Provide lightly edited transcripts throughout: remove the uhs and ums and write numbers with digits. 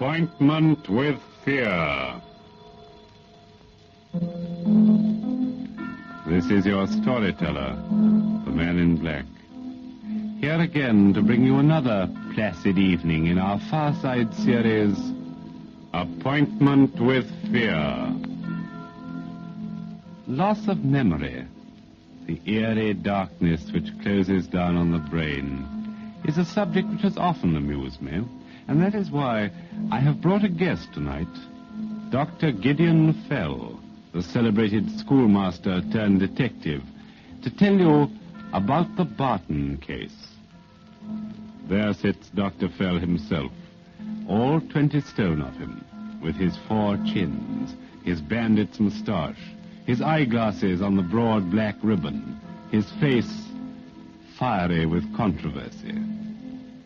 Appointment with Fear. This is your storyteller, the Man in Black. Here again to bring you another placid evening in our Far Side series, Appointment with Fear. Loss of memory, the eerie darkness which closes down on the brain, is a subject which has often amused me, and that is why I have brought a guest tonight, Dr. Gideon Fell, the celebrated schoolmaster turned detective, to tell you about the Barton case. There sits Dr. Fell himself, all 20 stone of him, with his 4 chins, his bandit's moustache, his eyeglasses on the broad black ribbon, his face fiery with controversy.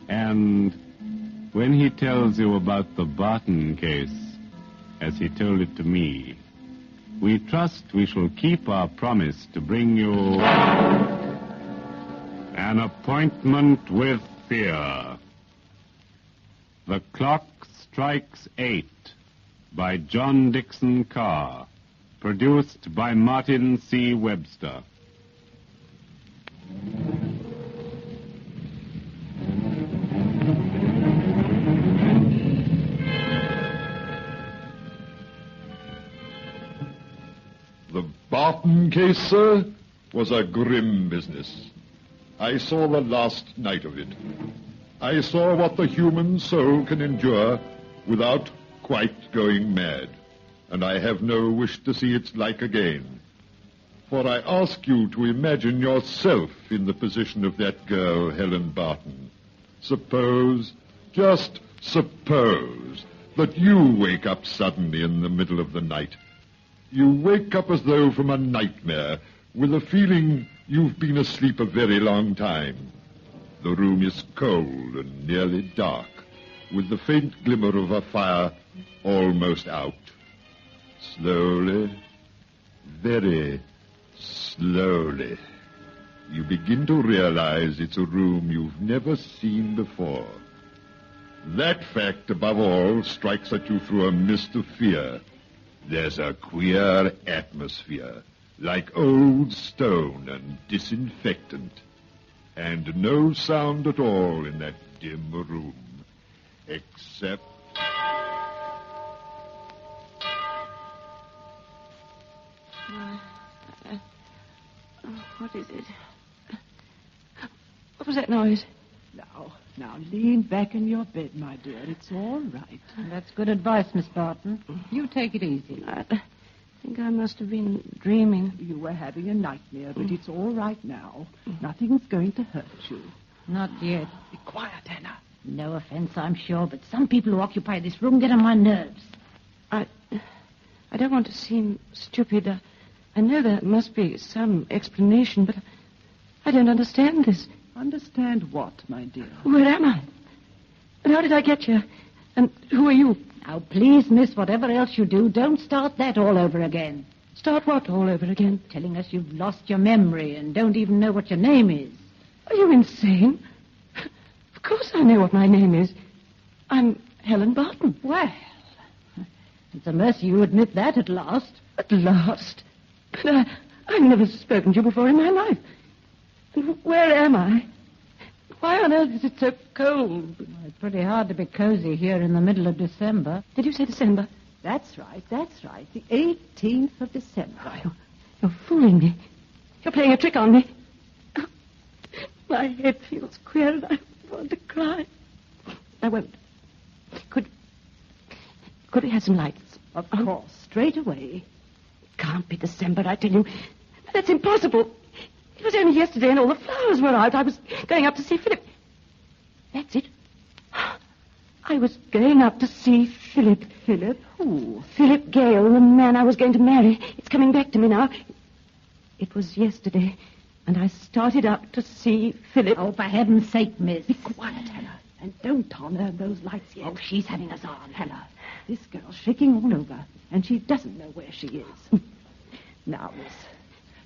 And when he tells you about the Barton case, as he told it to me, we trust we shall keep our promise to bring you An Appointment with Fear. The Clock Strikes 8 by John Dickson Carr, produced by Martin C. Webster. The Barton case, sir, was a grim business. I saw the last night of it. I saw what the human soul can endure without quite going mad, and I have no wish to see its like again. For I ask you to imagine yourself in the position of that girl, Helen Barton. Suppose, just suppose, that you wake up suddenly in the middle of the night. You wake up as though from a nightmare, with a feeling you've been asleep a very long time. The room is cold and nearly dark, with the faint glimmer of a fire almost out. Slowly, very slowly, you begin to realize it's a room you've never seen before. That fact, above all, strikes at you through a mist of fear. There's a queer atmosphere, like old stone and disinfectant, and no sound at all in that dim room, except... What is it? What was that noise? Now, lean back in your bed, my dear. It's all right. That's good advice, Miss Barton. You take it easy. I think I must have been dreaming. You were having a nightmare, but it's all right now. Nothing's going to hurt you. Not yet. Be quiet, Anna. No offense, I'm sure, but some people who occupy this room get on my nerves. I don't want to seem stupid. I know there must be some explanation, but I don't understand this. Understand what, my dear? Where am I? And how did I get here? And who are you? Now, please, miss, whatever else you do, don't start that all over again. Start what all over again? Telling us you've lost your memory and don't even know what your name is. Are you insane? Of course I know what my name is. I'm Helen Barton. Well, it's a mercy you admit that at last. At last? But I've never spoken to you before in my life. And where am I? Why on earth is it so cold? Well, it's pretty hard to be cozy here in the middle of December. Did you say December? That's right. The 18th of December. Oh, you're fooling me. You're playing a trick on me. Oh, my head feels queer and I want to cry. I won't. Could we have some lights? Of course, straight away. It can't be December, I tell you. That's impossible. It was only yesterday and all the flowers were out. I was going up to see Philip. That's it. I was going up to see Philip. Philip who? Philip Gale, the man I was going to marry. It's coming back to me now. It was yesterday, and I started up to see Philip. Oh, for heaven's sake, miss. Be quiet, Hannah, and don't turn those lights yet. Oh, she's having us on. Hannah, this girl's shaking all over, and she doesn't know where she is. Now, miss,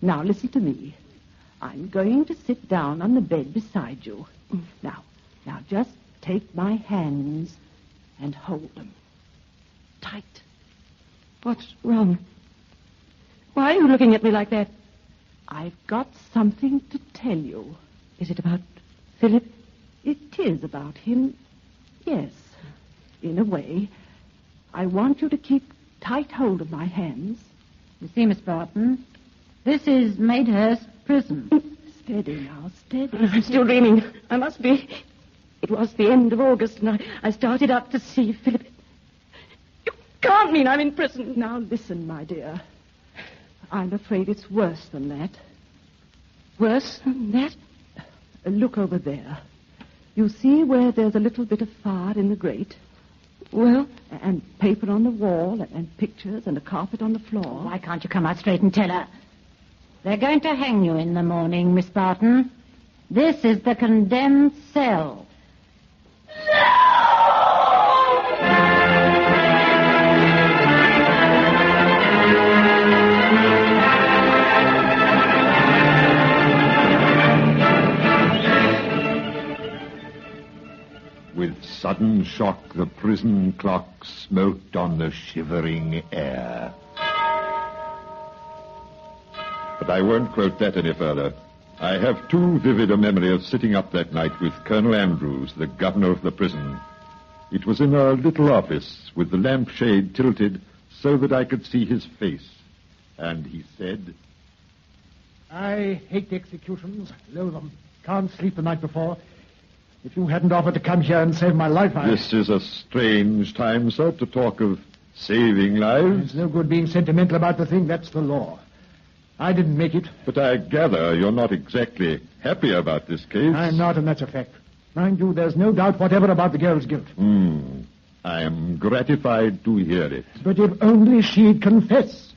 listen to me. I'm going to sit down on the bed beside you. Now, just take my hands and hold them. tight. What's wrong? Why are you looking at me like that? I've got something to tell you. Is it about Philip? It is about him, yes, in a way. I want you to keep tight hold of my hands. You see, Miss Barton, this is Maidhurst Prison. Steady now, steady. I'm still dreaming. I must be. It was the end of August, and I started up to see Philip. You can't mean I'm in prison. Now listen, my dear. I'm afraid it's worse than that. Worse than that? Look over there. You see where there's a little bit of fire in the grate? Well? And paper on the wall, and pictures, and a carpet on the floor. Why can't you come out straight and tell her? They're going to hang you in the morning, Miss Barton. This is the condemned cell. With sudden shock, the prison clock smote on the shivering air. But I won't quote that any further. I have too vivid a memory of sitting up that night with Colonel Andrews, the governor of the prison. It was in a little office with the lampshade tilted so that I could see his face. And he said, I hate the executions, loathe them. Can't sleep the night before. If you hadn't offered to come here and save my life, This is a strange time, sir, to talk of saving lives. It's no good being sentimental about the thing. That's the law. I didn't make it. But I gather you're not exactly happy about this case. I'm not, and that's a fact. Mind you, there's no doubt whatever about the girl's guilt. I am gratified to hear it. But if only she'd confess.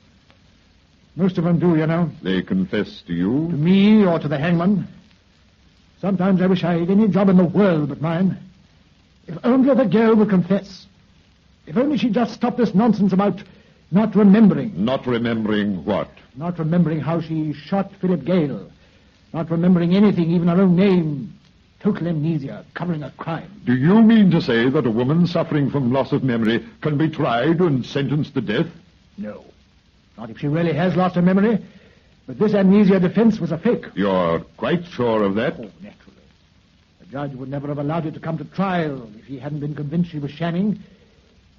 Most of them do, you know. They confess to you? To me or to the hangman. Sometimes I wish I had any job in the world but mine. If only the girl would confess. If only she'd just stop this nonsense about not remembering. Not remembering what? Not remembering how she shot Philip Gale. Not remembering anything, even her own name. Total amnesia, covering a crime. Do you mean to say that a woman suffering from loss of memory can be tried and sentenced to death? No. Not if she really has lost her memory. But this amnesia defense was a fake. You're quite sure of that? Oh, naturally. The judge would never have allowed it to come to trial if he hadn't been convinced she was shamming.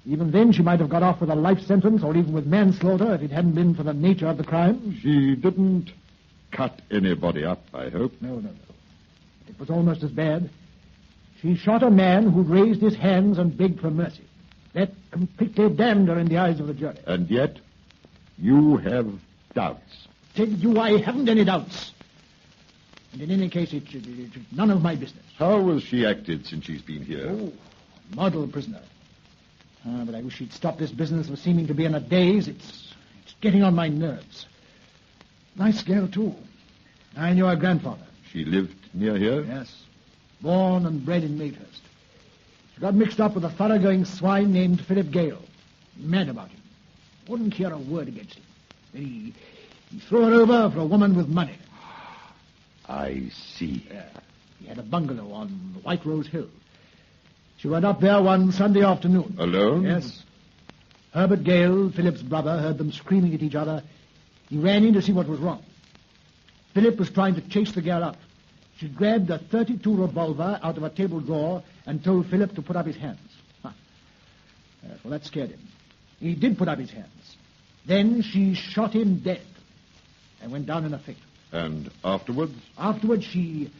Even then, she might have got off with a life sentence or even with manslaughter if it hadn't been for the nature of the crime. She didn't cut anybody up, I hope. No. It was almost as bad. She shot a man who raised his hands and begged for mercy. That completely damned her in the eyes of the jury. And yet, you have doubts. Tell you I haven't any doubts. And in any case, it's none of my business. How has she acted since she's been here? Oh, model prisoner. But I wish she'd stop this business of seeming to be in a daze. It's getting on my nerves. Nice girl, too. I knew her grandfather. She lived near here? Yes. Born and bred in Maidhurst. She got mixed up with a thoroughgoing swine named Philip Gale. Mad about him. Wouldn't hear a word against him. He threw her over for a woman with money. I see. Yeah. He had a bungalow on White Rose Hill. She went up there one Sunday afternoon. Alone? Yes. Herbert Gale, Philip's brother, heard them screaming at each other. He ran in to see what was wrong. Philip was trying to chase the girl up. She grabbed a .32 revolver out of a table drawer and told Philip to put up his hands. Well, that scared him. He did put up his hands. Then she shot him dead and went down in a fit. And afterwards? Afterwards, she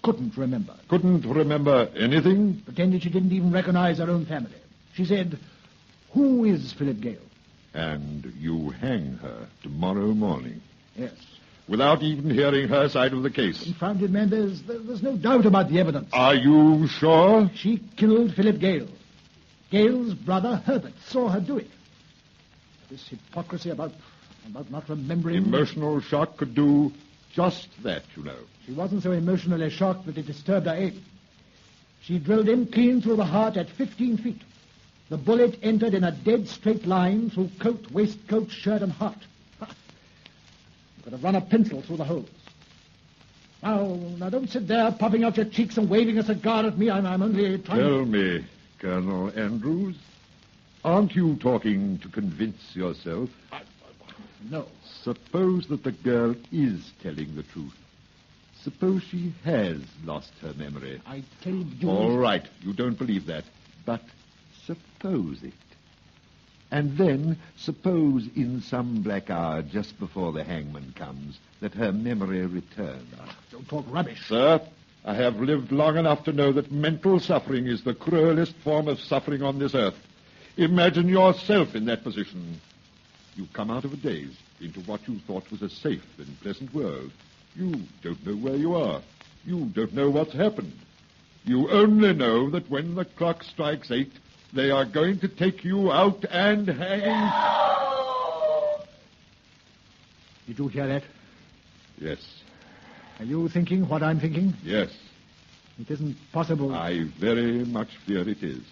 couldn't remember. Couldn't remember anything? Pretended she didn't even recognize her own family. She said, "Who is Philip Gale?" And you hang her tomorrow morning? Yes. Without even hearing her side of the case? Confounded man, there's no doubt about the evidence. Are you sure? She killed Philip Gale. Gale's brother, Herbert, saw her do it. This hypocrisy about not remembering... Emotional shock could do just that, you know. She wasn't so emotionally shocked that it disturbed her aim. She drilled him clean through the heart at 15 feet. The bullet entered in a dead straight line through coat, waistcoat, shirt, and heart. You could have run a pencil through the holes. Now, don't sit there puffing out your cheeks and waving a cigar at me. I'm only trying... Tell me, Colonel Andrews, Aren't you talking to convince yourself? No. Suppose that the girl is telling the truth. Suppose she has lost her memory. I tell you... All right, you don't believe that. But suppose it. And then, suppose in some black hour just before the hangman comes, that her memory returns. Don't talk rubbish. Sir, I have lived long enough to know that mental suffering is the cruelest form of suffering on this earth. Imagine yourself in that position. You come out of a daze into what you thought was a safe and pleasant world. You don't know where you are. You don't know what's happened. You only know that when the clock strikes 8, they are going to take you out and hang... Did you hear that? Yes. Are you thinking what I'm thinking? Yes. It isn't possible. I very much fear it is.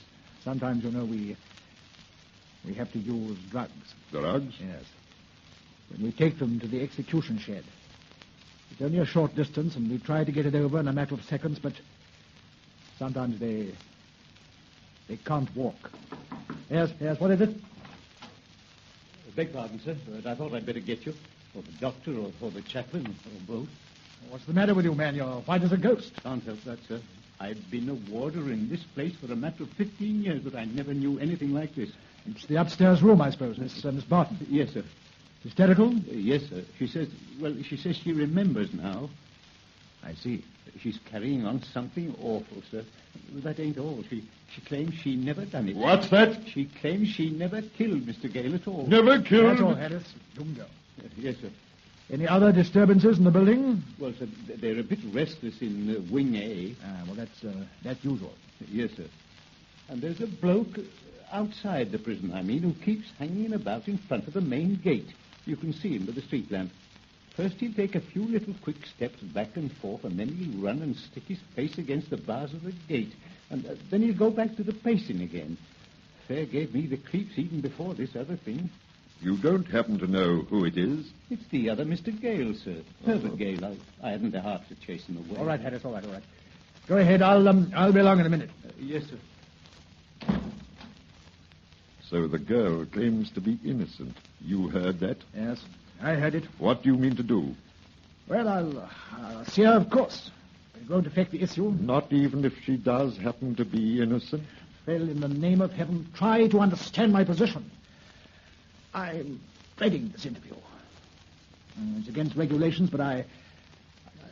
Sometimes, you know, we have to use drugs. Drugs? Yes. When we take them to the execution shed. It's only a short distance, and we try to get it over in a matter of seconds, but sometimes they can't walk. Yes, what is it? Beg pardon, sir, but I thought I'd better get you, or the doctor, or the chaplain, or both. What's the matter with you, man? You're white as a ghost. Can't help that, sir. I've been a warder in this place for a matter of 15 years, but I never knew anything like this. It's the upstairs room, I suppose, Miss Barton. Yes, sir. Hysterical? Yes, sir. She says she remembers now. I see. She's carrying on something awful, sir. That ain't all. She claims she never done it. What's that? She claims she never killed Mr. Gale at all. Never killed? That's all, Harris. You can go. Yes, sir. Any other disturbances in the building? Well, sir, they're a bit restless in Wing A. Well, that's usual. Yes, sir. And there's a bloke outside the prison, who keeps hanging about in front of the main gate. You can see him by the street lamp. First he'll take a few little quick steps back and forth, and then he'll run and stick his face against the bars of the gate. And then he'll go back to the pacing again. Fair gave me the creeps even before this other thing. You don't happen to know who it is? It's the other Mr. Gale, sir. Herbert Gale. I hadn't the heart to chase him away. All right, Harris, all right. Go ahead, I'll be along in a minute. Yes, sir. So the girl claims to be innocent. You heard that? Yes, I heard it. What do you mean to do? Well, I'll see her, of course. It won't affect the issue. Not even if she does happen to be innocent? Well, in the name of heaven, try to understand my position. I'm dreading this interview. It's against regulations, but I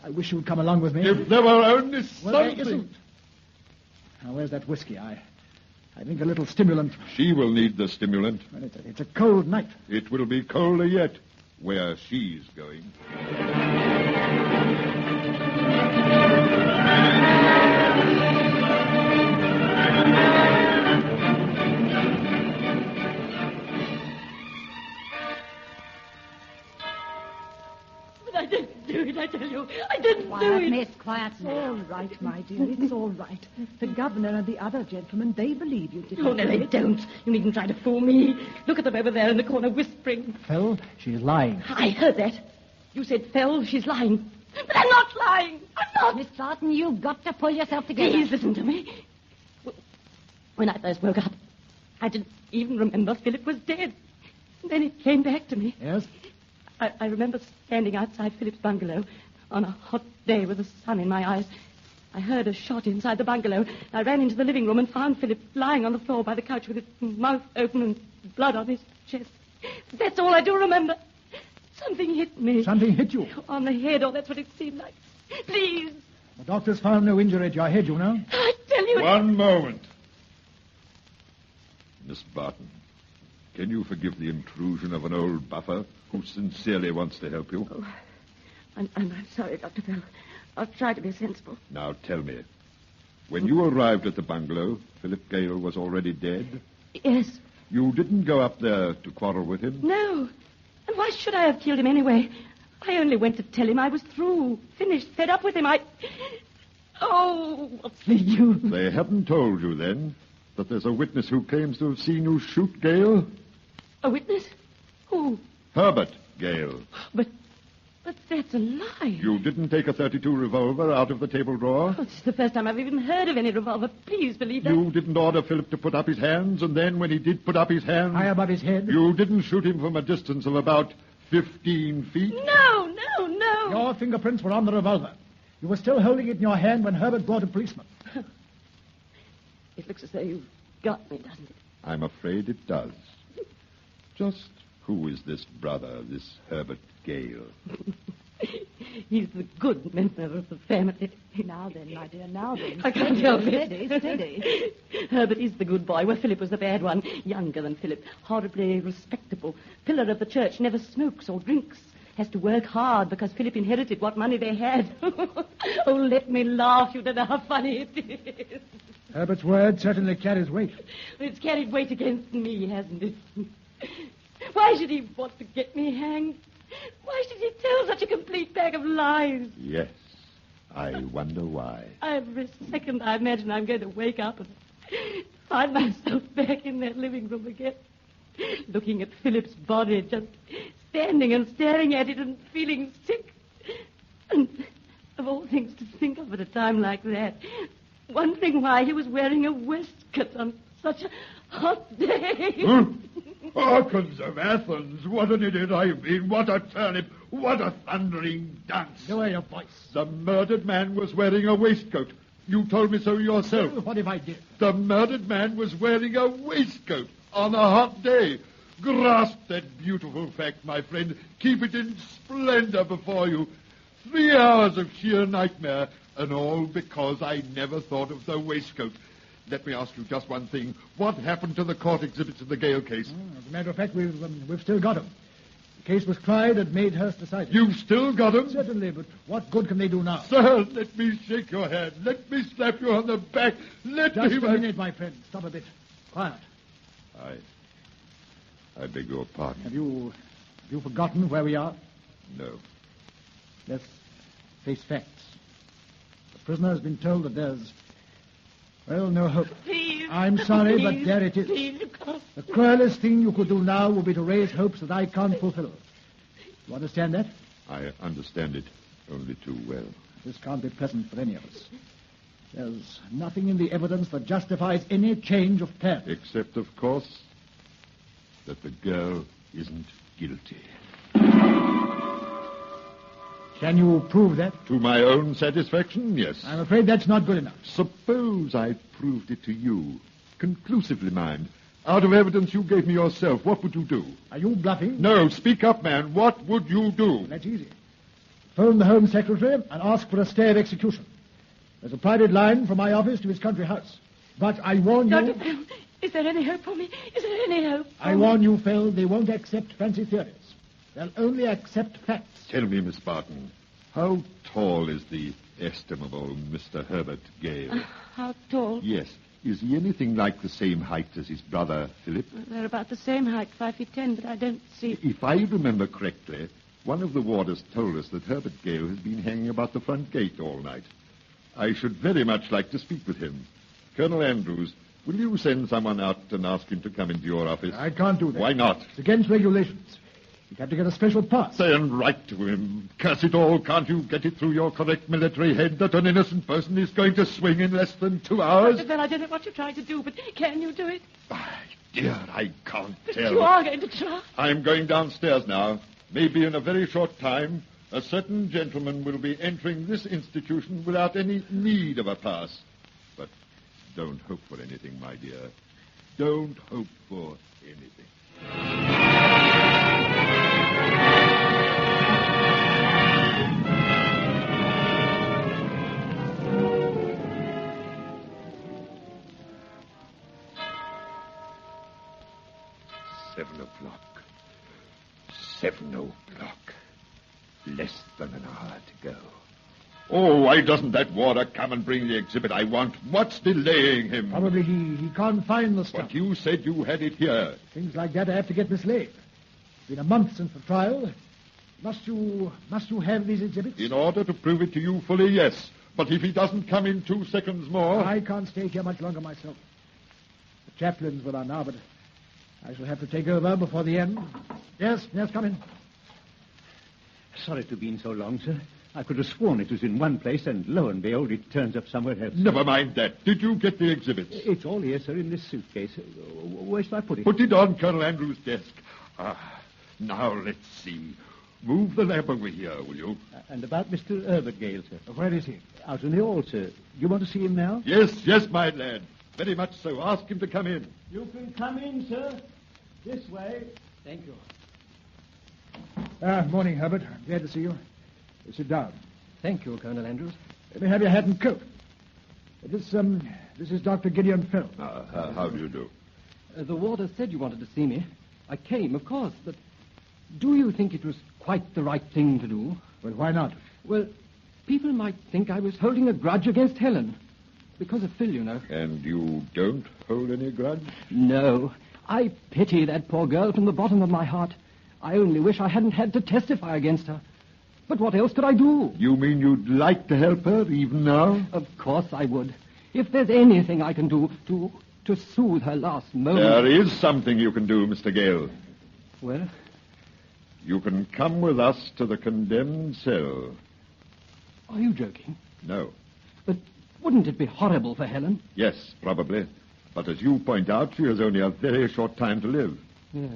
wish you'd come along with me. If there were only something... Well, there isn't. Now, where's that whiskey? I think a little stimulant. She will need the stimulant. Well, it's a cold night. It will be colder yet where she's going. But I didn't do it, I tell you. I didn't do Quiet, it. miss, quiet. It's all right, my dear. It's all right. The governor and the other gentlemen, they believe you did Oh, no, they don't. You needn't try to fool me. Look at them over there in the corner whispering. Phil, she's lying. I heard that. You said, Fell, she's lying. But I'm not lying. I'm not. Miss Barton, you've got to pull yourself together. Please listen to me. When I first woke up, I didn't even remember Philip was dead. Then it came back to me. Yes? I remember standing outside Philip's bungalow on a hot day with the sun in my eyes. I heard a shot inside the bungalow. I ran into the living room and found Philip lying on the floor by the couch with his mouth open and blood on his chest. That's all I do remember. Something hit me. Something hit you? On the head, or that's what it seemed like. Please. The doctors found no injury at your head, you know. I tell you... One moment. Miss Barton, can you forgive the intrusion of an old buffer who sincerely wants to help you? Oh, I'm sorry, Dr. Bell. I'll try to be sensible. Now tell me, when you arrived at the bungalow, Philip Gale was already dead? Yes. You didn't go up there to quarrel with him? No. And why should I have killed him anyway? I only went to tell him I was through, finished, fed up with him. Oh, what's the use? They haven't told you, then, that there's a witness who claims to have seen you shoot Gale? A witness? Who? Herbert Gale. But But that's a lie. You didn't take a .32 revolver out of the table drawer? Oh, it's the first time I've even heard of any revolver. Please believe that. You didn't order Philip to put up his hands, and then when he did put up his hands... High above his head? You didn't shoot him from a distance of about 15 feet? No. Your fingerprints were on the revolver. You were still holding it in your hand when Herbert brought a policeman. It looks as though you've got me, doesn't it? I'm afraid it does. Just who is this brother, this Herbert Gale? He's the good member of the family. Now then, my dear, now then. I can't help it. Steady. Herbert is the good boy, where Philip was the bad one. Younger than Philip, horribly respectable. Pillar of the church, never smokes or drinks. Has to work hard because Philip inherited what money they had. Oh, let me laugh. You don't know how funny it is. Herbert's word certainly carries weight. It's carried weight against me, hasn't it? Why should he want to get me hanged? Why should he tell such a complete bag of lies? Yes, I wonder why. Every second I imagine I'm going to wake up and find myself back in that living room again, looking at Philip's body, just standing and staring at it and feeling sick. And of all things to think of at a time like that, wondering why he was wearing a waistcoat on such a hot day. Hawkins of Athens, what an idiot I've been. What a turnip. What a thundering dunce. Lower your voice. The murdered man was wearing a waistcoat. You told me so yourself. Well, what if I did? The murdered man was wearing a waistcoat on a hot day. Grasp that beautiful fact, my friend. Keep it in splendor before you. 3 hours of sheer nightmare, and all because I never thought of the waistcoat. Let me ask you just one thing. What happened to the court exhibits in the Gale case? As a matter of fact, we've still got them. The case was tried and Madehurst decided. You've still got them? Certainly, but what good can they do now? Sir, let me shake your hand. Let me slap you on the back. Just a minute, my friend. Stop a bit. Quiet. I beg your pardon. Have you forgotten where we are? No. Let's face facts. The prisoner has been told that there's, well, no hope. Please. I'm sorry, but Please. there it is. Please, you can't. The cruelest thing you could do now would be to raise hopes that I can't fulfill. You understand that? I understand it only too well. This can't be pleasant for any of us. There's nothing in the evidence that justifies any change of plan. Except, of course, that the girl isn't guilty. Can you prove that? To my own satisfaction, yes. I'm afraid that's not good enough. Suppose I proved it to you. Conclusively, mind. Out of evidence you gave me yourself, what would you do? Are you bluffing? No, speak up, man. What would you do? That's easy. Phone the Home Secretary and ask for a stay of execution. There's a private line from my office to his country house. But I warn you... Dr. Bell, is there any hope for me? Is there any hope for I warn you, Phil, they won't accept fancy theories. They'll only accept facts. Tell me, Miss Barton, how tall is the estimable Mr. Herbert Gale? How tall? Yes. Is he anything like the same height as his brother, Philip? They're about the same height, 5'10", but I don't see... If I remember correctly, one of the warders told us that Herbert Gale has been hanging about the front gate all night. I should very much like to speak with him. Colonel Andrews, will you send someone out and ask him to come into your office? I can't do that. Why not? It's against regulations. You'd have to get a special pass. Then write to him. Curse it all, can't you get it through your correct military head that an innocent person is going to swing in less than 2 hours? Well, I don't know what you're trying to do, but can you do it? My dear, I can't But tell. you are going to try. I'm going downstairs now. Maybe in a very short time, a certain gentleman will be entering this institution without any need of a pass. But don't hope for anything, my dear. Don't hope for anything. 7 o'clock. 7 o'clock. Less than an hour to go. Oh, why doesn't that warder come and bring the exhibit I want? What's delaying him? Probably he can't find the stuff. But you said you had it here. Things like that I have to get mislaid. It's been a month since the trial. Must you have these exhibits? In order to prove it to you fully, yes. But if he doesn't come in 2 seconds more... I can't stay here much longer myself. The chaplain's with us now, but I shall have to take over before the end. Yes, come in. Sorry to have been so long, sir. I could have sworn it was in one place, and lo and behold, it turns up somewhere else. Never mind that. Did you get the exhibits? It's all here, sir, in this suitcase. Where shall I put it? Put it on Colonel Andrews' desk. Now let's see. Move the lamp over here, will you? And about Mr. Herbert Gale, sir. Where is he? Out in the hall, sir. Do you want to see him now? Yes, my lad. Very much so. Ask him to come in. You can come in, sir. This way. Thank you. Morning, Herbert. Glad to see you. Sit down. Thank you, Colonel Andrews. Let me have your hat and coat. This is Dr. Gideon Fell. How do you do? The warder said you wanted to see me. I came, of course, but do you think it was quite the right thing to do? Well, why not? Well, people might think I was holding a grudge against Helen. Because of Phil, you know. And you don't hold any grudge? No. I pity that poor girl from the bottom of my heart. I only wish I hadn't had to testify against her. But what else could I do? You mean you'd like to help her, even now? Of course I would. If there's anything I can do to soothe her last moment... There is something you can do, Mr. Gale. Well? You can come with us to the condemned cell. Are you joking? No. But wouldn't it be horrible for Helen? Yes, probably. But as you point out, she has only a very short time to live. Yes.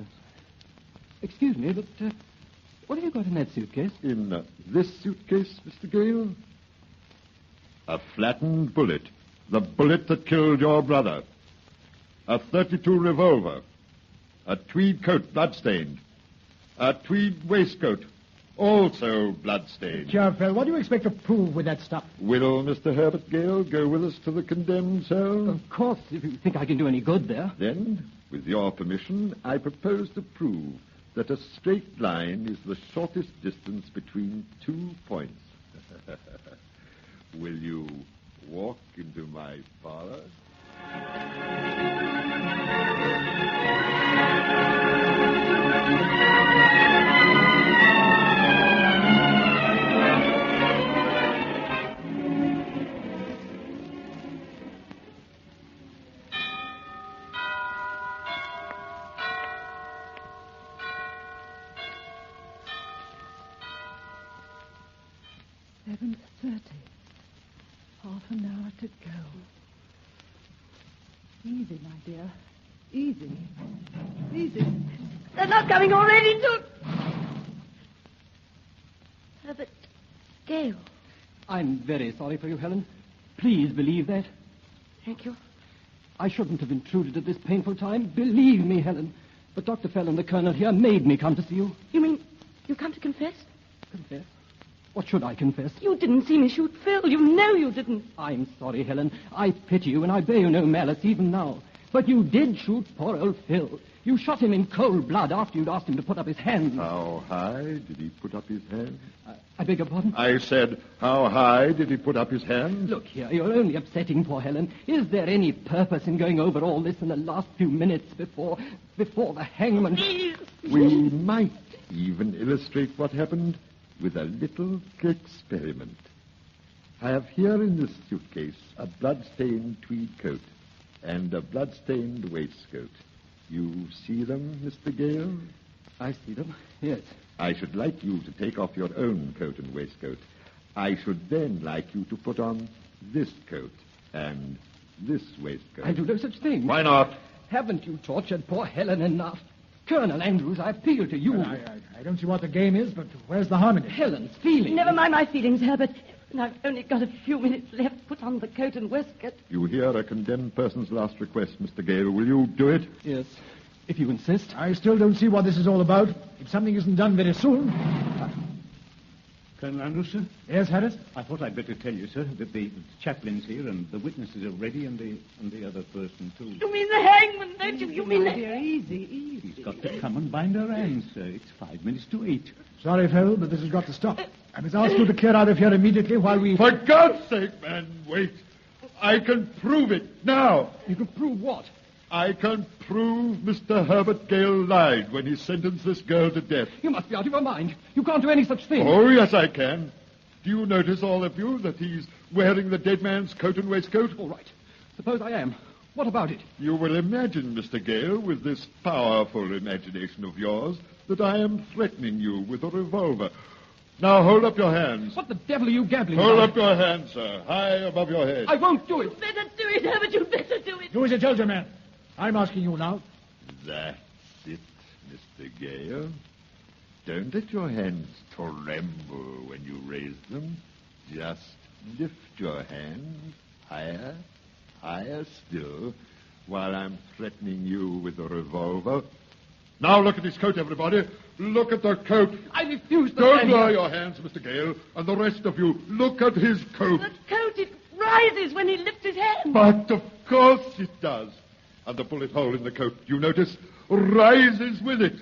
Excuse me, but what have you got in that suitcase? In this suitcase, Mr. Gale? A flattened bullet. The bullet that killed your brother. A .32 revolver. A tweed coat, bloodstained. A tweed waistcoat, also bloodstained. Sure, Fell, what do you expect to prove with that stuff? Will Mr. Herbert Gale go with us to the condemned cell? Of course, if you think I can do any good there. Then, with your permission, I propose to prove that a straight line is the shortest distance between 2 points. Will you walk into my parlor? Half an hour to go. Easy, my dear. Easy. Easy. They're not coming already, look. Herbert Gale. I'm very sorry for you, Helen. Please believe that. Thank you. I shouldn't have intruded at this painful time. Believe me, Helen. But Dr. Fell and the Colonel here made me come to see you. You mean you come to confess? Confess? What should I confess? You didn't see me shoot Phil. You know you didn't. I'm sorry, Helen. I pity you, and I bear you no malice even now. But you did shoot poor old Phil. You shot him in cold blood after you'd asked him to put up his hands. How high did he put up his hands? I beg your pardon? I said, how high did he put up his hands? Look here, you're only upsetting poor Helen. Is there any purpose in going over all this in the last few minutes before the hangman... Please. We might even illustrate what happened with a little experiment. I have here in this suitcase a blood-stained tweed coat and a blood-stained waistcoat. You see them, Mr. Gale? I see them, yes. I should like you to take off your own coat and waistcoat. I should then like you to put on this coat and this waistcoat. I do no such thing. Why not? Haven't you tortured poor Helen enough? Colonel Andrews, I appeal to you. I don't see what the game is, but where's the harm in it? Helen's feelings. Never mind my feelings, Herbert. And I've only got a few minutes left. Put on the coat and waistcoat. You hear a condemned person's last request, Mr. Gale. Will you do it? Yes, if you insist. I still don't see what this is all about. If something isn't done very soon... Colonel Andrews, sir? Yes, Harris? I thought I'd better tell you, sir, that the chaplain's here and the witnesses are ready and the other person, too. You mean the hangman, don't you? You mean My the... dear, easy. He's got to come and bind her hands, sir. It's 5 minutes to 8. Sorry, Phil, but this has got to stop. I must ask you to clear out of here immediately while we... For God's sake, man, wait. I can prove it now. You can prove what? I can prove Mr. Herbert Gale lied when he sentenced this girl to death. You must be out of your mind. You can't do any such thing. Oh, yes, I can. Do you notice, all of you, that he's wearing the dead man's coat and waistcoat? All right. Suppose I am. What about it? You will imagine, Mr. Gale, with this powerful imagination of yours, that I am threatening you with a revolver. Now hold up your hands. What the devil are you gabbling Hold about? up your hands, sir, high above your head. I won't do it. Better do it, Herbert. You better do it. Do as I told you, man. I'm asking you now. That's it, Mr. Gale. Don't let your hands tremble when you raise them. Just lift your hand higher, higher still, while I'm threatening you with a revolver. Now look at his coat, everybody. Look at the coat. I refuse to Don't stand lower here. your hands, Mr. Gale, and the rest of you. Look at his coat. The coat, it rises when he lifts his hand. But of course it does. And the bullet hole in the coat, you notice, rises with it.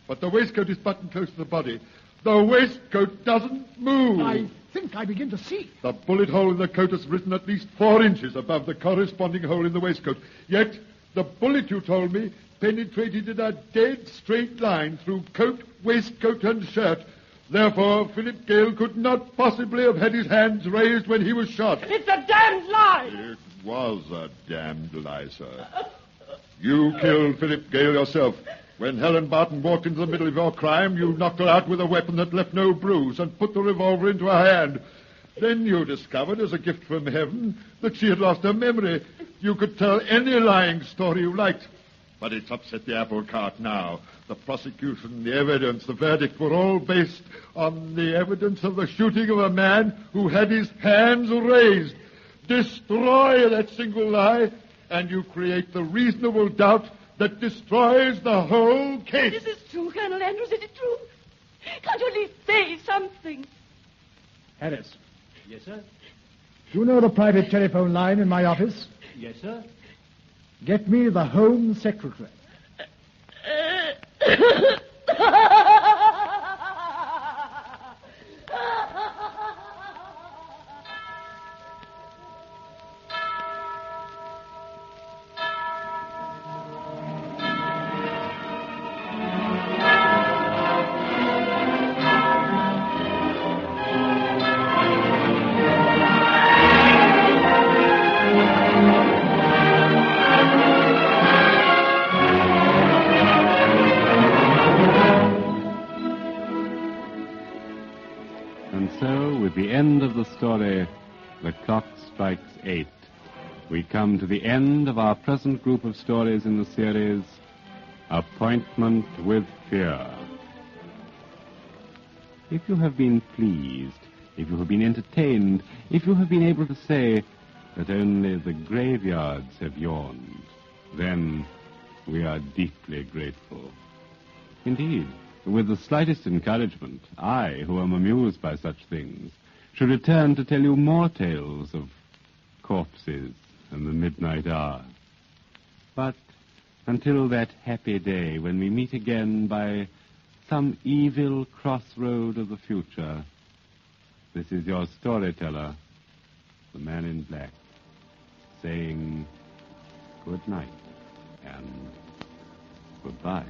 But the waistcoat is buttoned close to the body. The waistcoat doesn't move. I think I begin to see. The bullet hole in the coat has risen at least 4 inches above the corresponding hole in the waistcoat. Yet, the bullet, you told me, penetrated in a dead straight line through coat, waistcoat, and shirt. Therefore, Philip Gale could not possibly have had his hands raised when he was shot. It's a damned lie. It was a damned lie, sir. You killed Philip Gale yourself. When Helen Barton walked into the middle of your crime, you knocked her out with a weapon that left no bruise and put the revolver into her hand. Then you discovered, as a gift from heaven, that she had lost her memory. You could tell any lying story you liked. But it's upset the apple cart now. The prosecution, the evidence, the verdict were all based on the evidence of the shooting of a man who had his hands raised. Destroy that single lie, and you create the reasonable doubt that destroys the whole case. Is this true, Colonel Andrews? Is it true? Can't you at least say something? Harris, Yes, sir? do you know the private telephone line in my office? Yes, sir? Get me the Home Secretary. And so, with the end of the story, the clock strikes 8. We come to the end of our present group of stories in the series, Appointment with Fear. If you have been pleased, if you have been entertained, if you have been able to say that only the graveyards have yawned, then we are deeply grateful. Indeed, with the slightest encouragement, I, who am amused by such things, should return to tell you more tales of corpses and the midnight hour. But until that happy day when we meet again by some evil crossroad of the future, this is your storyteller, the man in black, saying good night and goodbye.